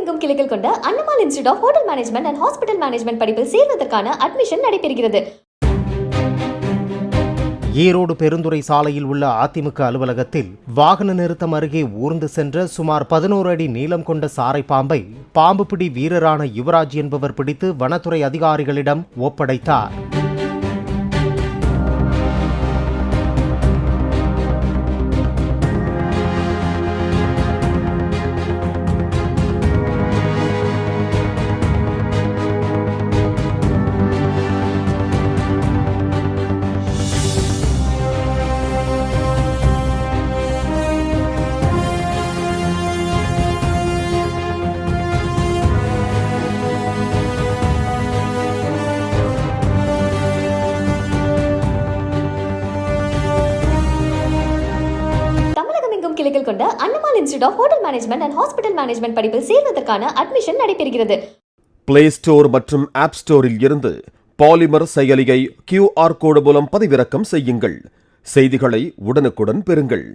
தமிழகமெங்கும் கிளைகள் கொண்ட Annamal institute of hotel management and hospital management படிப்பில் சேர்வதற்கான அட்மிஷன் நடைபெறுகிறது. ஈரோடு பெருந்துறை சாலையில் உள்ள அதிமுக அலுவலகத்தில் வாகன நிறுத்தம் அருகே ஊர்ந்து சென்ற சுமார் 11 அடி நீளம் கொண்ட சாரை பாம்பை பாம்பு பிடி வீரரான யுவராஜ் என்பவர் பிடித்து வனத்துறை அதிகாரிகளிடம் ஒப்படைத்தார். கிளைகள் கொண்ட Annamal institute of hotel management and hospital management படிப்பில் சேர்வதற்கான அட்மிஷன் நடைபெறுகிறது. பிளே ஸ்டோர் மற்றும் ஆப் ஸ்டோரில் இருந்து பாலிமர் செயலியை QR கோடு மூலம் பதிவிறக்கம் செய்யுங்கள். செய்திகளை உடனுக்குடன் பெறுங்கள்.